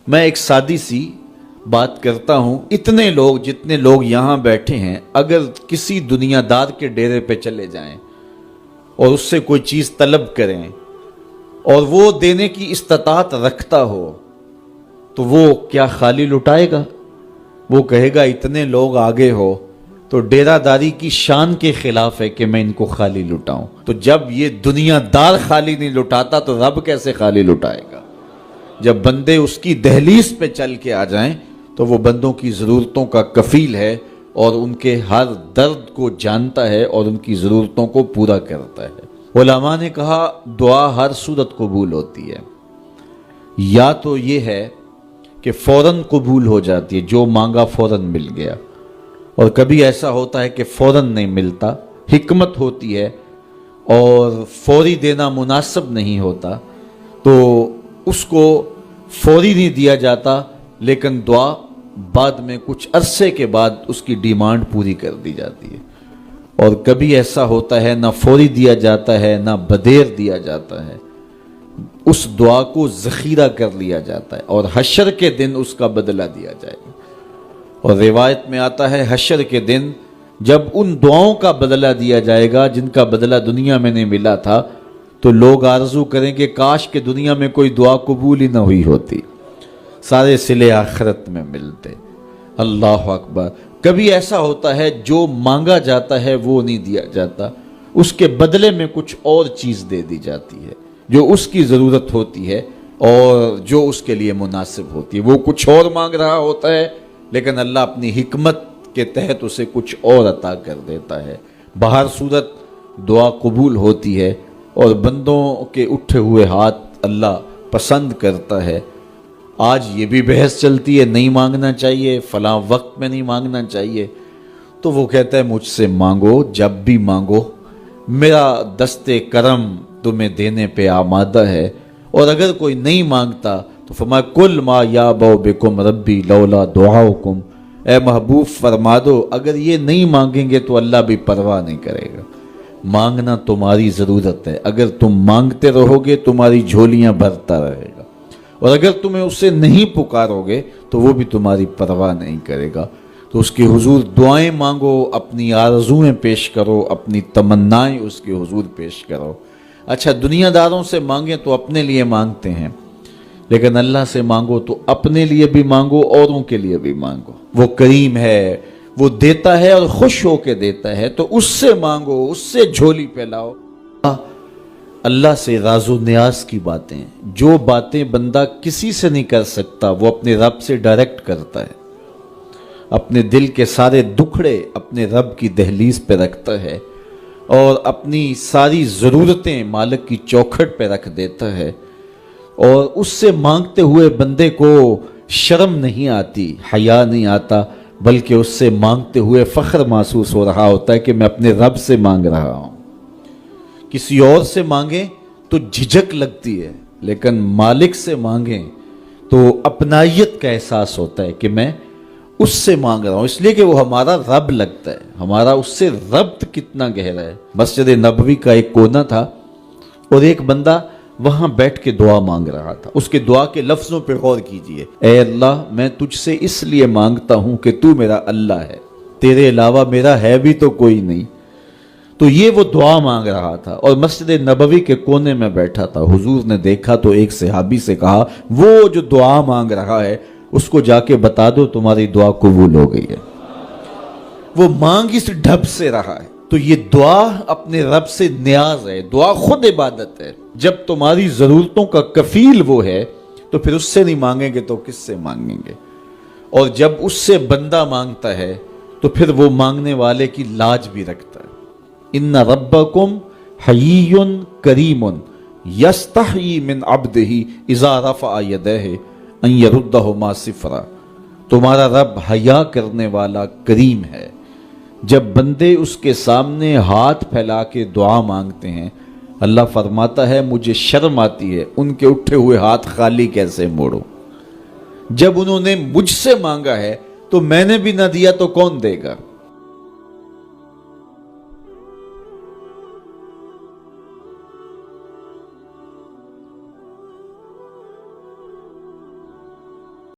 میں ایک سادی سی بات کرتا ہوں، اتنے لوگ جتنے لوگ یہاں بیٹھے ہیں اگر کسی دنیا دار کے ڈیرے پہ چلے جائیں اور اس سے کوئی چیز طلب کریں اور وہ دینے کی استطاعت رکھتا ہو تو وہ کیا خالی لٹائے گا؟ وہ کہے گا اتنے لوگ آگے ہو تو ڈیرہ داری کی شان کے خلاف ہے کہ میں ان کو خالی لٹاؤں۔ تو جب یہ دنیا دار خالی نہیں لٹاتا تو رب کیسے خالی لٹائے گا؟ جب بندے اس کی دہلیز پہ چل کے آ جائیں تو وہ بندوں کی ضرورتوں کا کفیل ہے اور ان کے ہر درد کو جانتا ہے اور ان کی ضرورتوں کو پورا کرتا ہے۔ علماء نے کہا دعا ہر صورت قبول ہوتی ہے، یا تو یہ ہے کہ فوراً قبول ہو جاتی ہے، جو مانگا فوراً مل گیا، اور کبھی ایسا ہوتا ہے کہ فوراً نہیں ملتا، حکمت ہوتی ہے اور فوری دینا مناسب نہیں ہوتا تو اس کو فوری نہیں دیا جاتا، لیکن دعا بعد میں کچھ عرصے کے بعد اس کی ڈیمانڈ پوری کر دی جاتی ہے۔ اور کبھی ایسا ہوتا ہے نہ فوری دیا جاتا ہے نہ بدیر دیا جاتا ہے، اس دعا کو ذخیرہ کر لیا جاتا ہے اور حشر کے دن اس کا بدلہ دیا جائے گا۔ اور روایت میں آتا ہے حشر کے دن جب ان دعاؤں کا بدلہ دیا جائے گا جن کا بدلہ دنیا میں نہیں ملا تھا تو لوگ آرزو کریں کہ کاش کہ دنیا میں کوئی دعا قبول ہی نہ ہوئی ہوتی، سارے صلے آخرت میں ملتے۔ اللہ اکبر۔ کبھی ایسا ہوتا ہے جو مانگا جاتا ہے وہ نہیں دیا جاتا، اس کے بدلے میں کچھ اور چیز دے دی جاتی ہے جو اس کی ضرورت ہوتی ہے اور جو اس کے لیے مناسب ہوتی ہے۔ وہ کچھ اور مانگ رہا ہوتا ہے لیکن اللہ اپنی حکمت کے تحت اسے کچھ اور عطا کر دیتا ہے۔ بہر صورت دعا قبول ہوتی ہے اور بندوں کے اٹھے ہوئے ہاتھ اللہ پسند کرتا ہے۔ آج یہ بھی بحث چلتی ہے نہیں مانگنا چاہیے، فلاں وقت میں نہیں مانگنا چاہیے، تو وہ کہتا ہے مجھ سے مانگو جب بھی مانگو، میرا دست کرم تمہیں دینے پہ آمادہ ہے۔ اور اگر کوئی نہیں مانگتا تو فرمایا کل ما یابو بکم ربی لولا دعاؤکم، اے محبوب فرما دو اگر یہ نہیں مانگیں گے تو اللہ بھی پرواہ نہیں کرے گا۔ مانگنا تمہاری ضرورت ہے، اگر تم مانگتے رہو گے تمہاری جھولیاں بھرتا رہے گا، اور اگر تمہیں اسے نہیں پکارو گے تو وہ بھی تمہاری پرواہ نہیں کرے گا۔ تو اس کے حضور دعائیں مانگو، اپنی آرزویں پیش کرو، اپنی تمنائیں اس کے حضور پیش کرو۔ اچھا دنیا داروں سے مانگیں تو اپنے لیے مانگتے ہیں، لیکن اللہ سے مانگو تو اپنے لیے بھی مانگو، اوروں کے لیے بھی مانگو۔ وہ کریم ہے، وہ دیتا ہے اور خوش ہو کے دیتا ہے، تو اس سے مانگو، اس سے جھولی پھیلاؤ۔ اللہ سے راز و نیاز کی باتیں، جو باتیں بندہ کسی سے نہیں کر سکتا وہ اپنے رب سے ڈائریکٹ کرتا ہے، اپنے دل کے سارے دکھڑے اپنے رب کی دہلیز پہ رکھتا ہے اور اپنی ساری ضرورتیں مالک کی چوکھٹ پہ رکھ دیتا ہے، اور اس سے مانگتے ہوئے بندے کو شرم نہیں آتی، حیا نہیں آتا، بلکہ اس سے مانگتے ہوئے فخر محسوس ہو رہا ہوتا ہے کہ میں اپنے رب سے مانگ رہا ہوں۔ کسی اور سے مانگیں تو جھجک لگتی ہے، لیکن مالک سے مانگیں تو اپنائیت کا احساس ہوتا ہے کہ میں اس سے مانگ رہا ہوں، اس لیے کہ وہ ہمارا رب لگتا ہے، ہمارا اس سے ربط کتنا گہرا ہے۔ مسجد نبوی کا ایک کونا تھا اور ایک بندہ وہاں بیٹھ کے دعا مانگ رہا تھا۔ اس کے دعا کے لفظوں پہ غور کیجئے، اے اللہ میں تجھ سے اس لیے مانگتا ہوں کہ تو میرا اللہ ہے، تیرے علاوہ میرا ہے بھی تو کوئی نہیں۔ تو یہ وہ دعا مانگ رہا تھا اور مسجد نبوی کے کونے میں بیٹھا تھا۔ حضور نے دیکھا تو ایک صحابی سے کہا وہ جو دعا مانگ رہا ہے اس کو جا کے بتا دو تمہاری دعا قبول ہو گئی ہے۔ وہ مانگ اس ڈھب سے رہا ہے۔ تو یہ دعا اپنے رب سے نیاز ہے، دعا خود عبادت ہے۔ جب تمہاری ضرورتوں کا کفیل وہ ہے تو پھر اس سے نہیں مانگیں گے تو کس سے مانگیں گے؟ اور جب اس سے بندہ مانگتا ہے تو پھر وہ مانگنے والے کی لاج بھی رکھتا ہے۔ ان ربکم حیی کریم یستحیی من عبدہ اذا رفع یدیہ ان یردہما صفرا۔ تمہارا رب حیا کرنے والا کریم ہے، جب بندے اس کے سامنے ہاتھ پھیلا کے دعا مانگتے ہیں اللہ فرماتا ہے مجھے شرم آتی ہے ان کے اٹھے ہوئے ہاتھ خالی کیسے موڑوں۔ جب انہوں نے مجھ سے مانگا ہے تو میں نے بھی نہ دیا تو کون دے گا؟